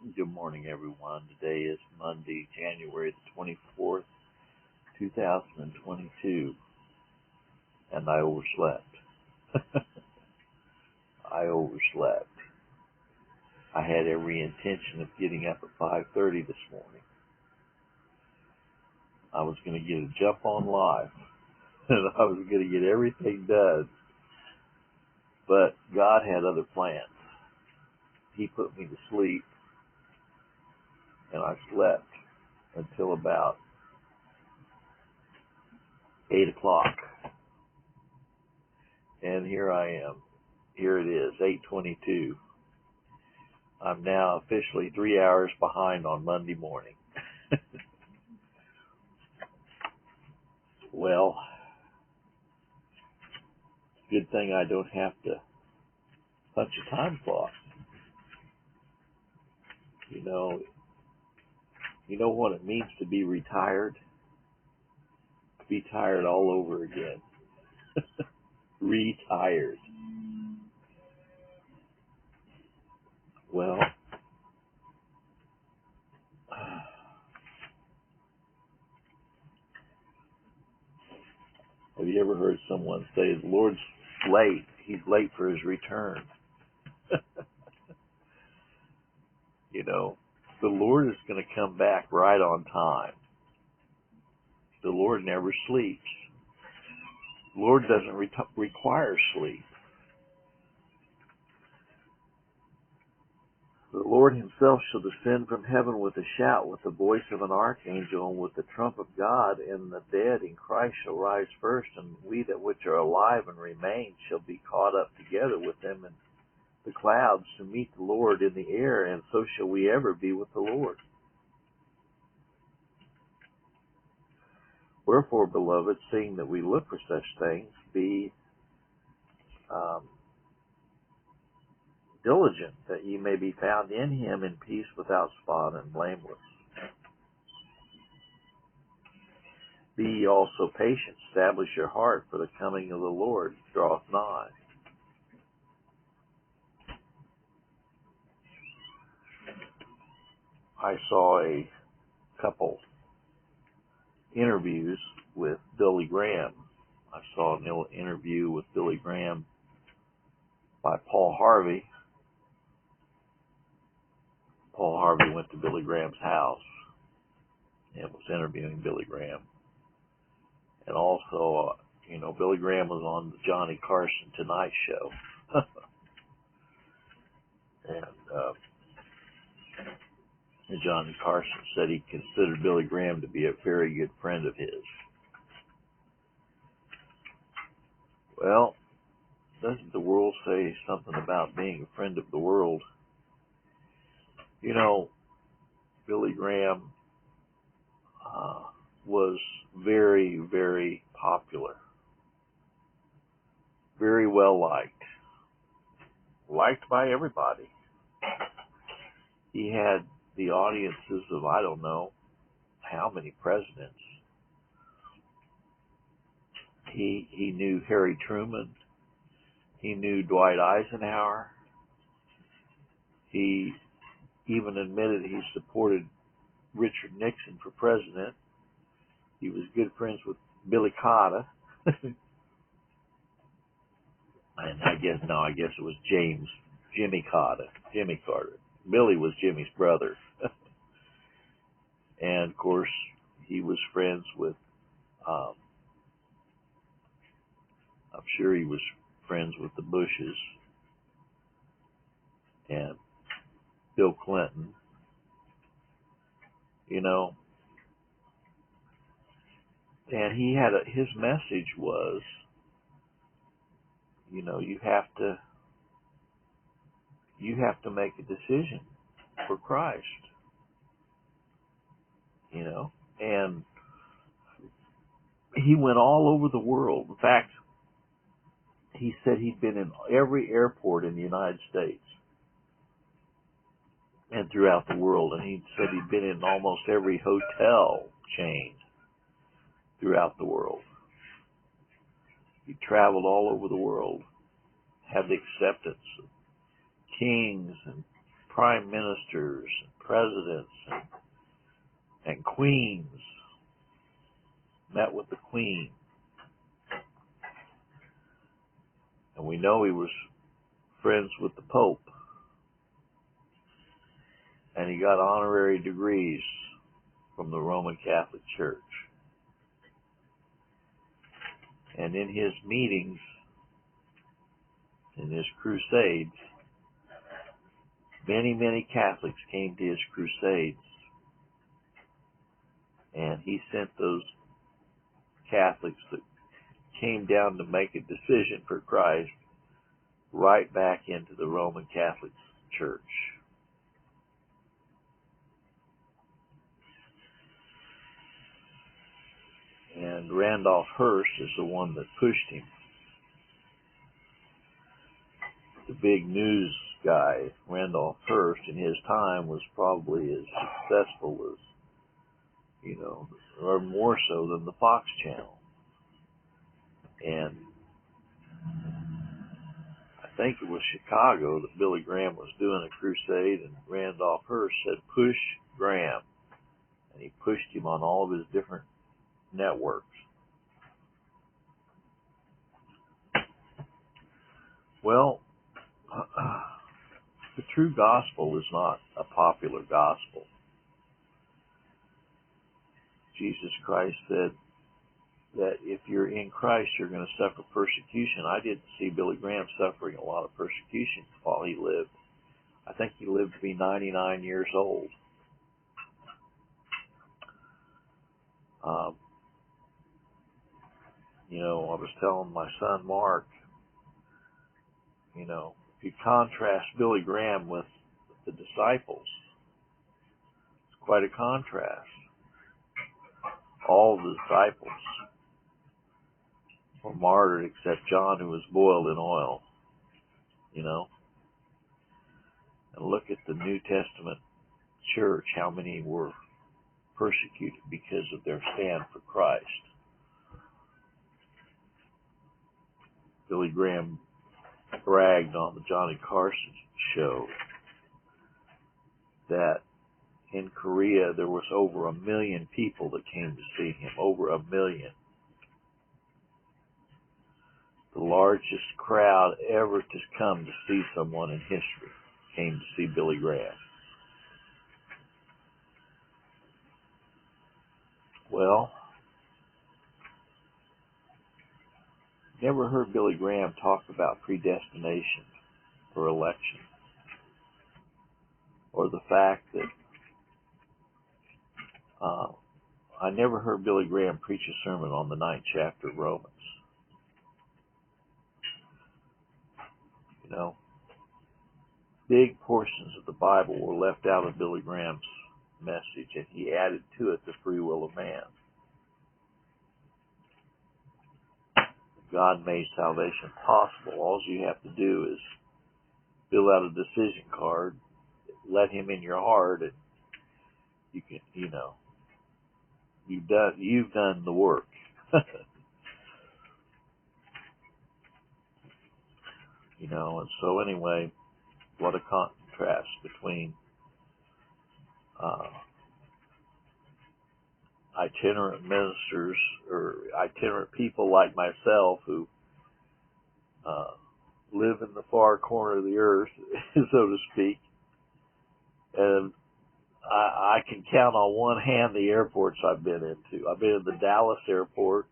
Good morning, everyone. Today is Monday, January the 24th, 2022, and I overslept. I overslept. I had every intention of getting up at 5:30 this morning. I was going to get a jump on life, and I was going to get everything done, but God had other plans. He put me to sleep, and I slept until about 8 o'clock. And here I am. Here it is, 8:22. I'm now officially 3 hours behind on Monday morning. Well, good thing I don't have to punch a time clock. You know what it means to be retired? To be tired all over again. Retired. Well, have you ever heard someone say, the Lord's late, he's late for his return? The Lord is going to come back right on time. The Lord never sleeps. The Lord doesn't require sleep. The Lord himself shall descend from heaven with a shout, with the voice of an archangel, and with the trump of God, and the dead in Christ shall rise first, and we that which are alive and remain shall be caught up together with them in the clouds to meet the Lord in the air, and so shall we ever be with the Lord. Wherefore, beloved, seeing that we look for such things, be diligent, that ye may be found in him in peace, without spot and blameless. Be ye also patient, establish your heart, for the coming of the Lord draweth nigh. I saw a couple interviews with Billy Graham. I saw an interview with Billy Graham by Paul Harvey. Paul Harvey went to Billy Graham's house and was interviewing Billy Graham. And also, Billy Graham was on the Johnny Carson Tonight Show. And Johnny Carson said he considered Billy Graham to be a very good friend of his. Well, doesn't the world say something about being a friend of the world? Billy Graham was very, very popular. Very well liked. Liked by everybody. He had the audiences of I don't know how many presidents. He knew Harry Truman. He knew Dwight Eisenhower. He even admitted he supported Richard Nixon for president. He was good friends with Billy Carter. And I guess it was Jimmy Carter. Billy was Jimmy's brother. And of course, he was friends with, I'm sure he was friends with the Bushes and Bill Clinton. And he had his message was, you have to make a decision for Christ. And he went all over the world. In fact, he said he'd been in every airport in the United States and throughout the world. And he said he'd been in almost every hotel chain throughout the world. He traveled all over the world, had the acceptance of kings and prime ministers, and presidents, and queens. Met with the Queen. And we know he was friends with the Pope. And he got honorary degrees from the Roman Catholic Church. And in his meetings, in his crusades, many, many Catholics came to his crusades. And he sent those Catholics that came down to make a decision for Christ right back into the Roman Catholic Church. And Randolph Hearst is the one that pushed him. The big news guy, Randolph Hearst, in his time was probably as successful as, or more so than the Fox Channel. And I think it was Chicago that Billy Graham was doing a crusade, and Randolph Hearst said, push Graham. And he pushed him on all of his different networks. Well, the true gospel is not a popular gospel. Jesus Christ said that if you're in Christ, you're going to suffer persecution. I didn't see Billy Graham suffering a lot of persecution while he lived. I think he lived to be 99 years old. I was telling my son Mark, if you contrast Billy Graham with the disciples, it's quite a contrast. All the disciples were martyred except John, who was boiled in oil, And look at the New Testament church, how many were persecuted because of their stand for Christ. Billy Graham bragged on the Johnny Carson show that in Korea there was over 1 million people that came to see him, over 1 million. The largest crowd ever to come to see someone in history came to see Billy Graham. Well, never heard Billy Graham talk about predestination or election, or the fact that I never heard Billy Graham preach a sermon on the 9th chapter of Romans. Big portions of the Bible were left out of Billy Graham's message, and he added to it the free will of man. God made salvation possible. All you have to do is fill out a decision card, let him in your heart, and you can, you've done the work. And so anyway, what a contrast between itinerant ministers or itinerant people like myself who live in the far corner of the earth, so to speak. And I can count on one hand the airports I've been into. I've been in the Dallas airport.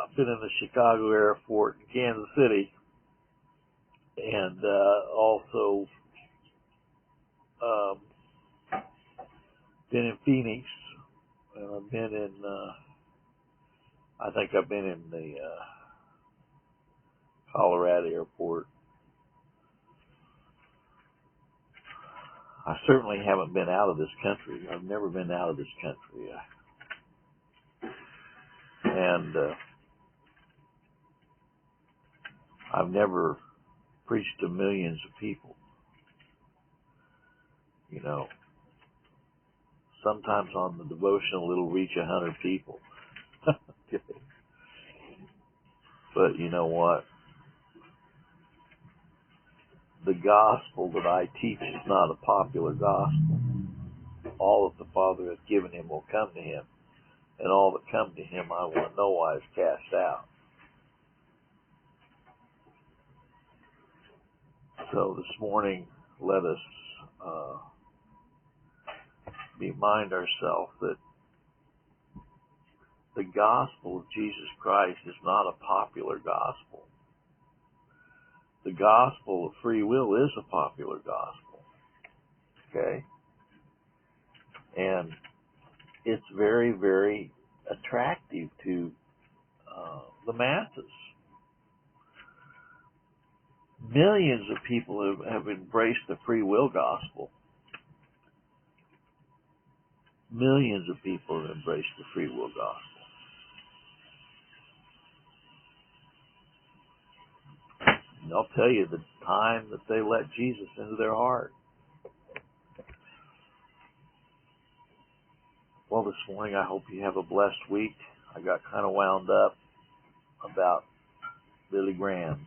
I've been in the Chicago airport in Kansas City. And also been in Phoenix. And I've been in, I think I've been in the Colorado airport. I certainly haven't been out of this country. I've never been out of this country. And I've never preached to millions of people. Sometimes on the devotional it'll reach 100 people. But you know what? the gospel that I teach is not a popular gospel. All that the Father hath given him will come to him, and all that come to him I will in no wise cast out. So this morning, let us remind ourselves that the gospel of Jesus Christ is not a popular gospel. The gospel of free will is a popular gospel. Okay? And it's very, very attractive to the masses. Millions of people have embraced the free will gospel. Millions of people have embraced the free will gospel. And they'll tell you the time that they let Jesus into their heart. Well, this morning I hope you have a blessed week. I got kind of wound up about Billy Graham.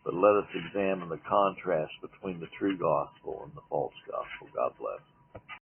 But let us examine the contrast between the true gospel and the false gospel. God bless.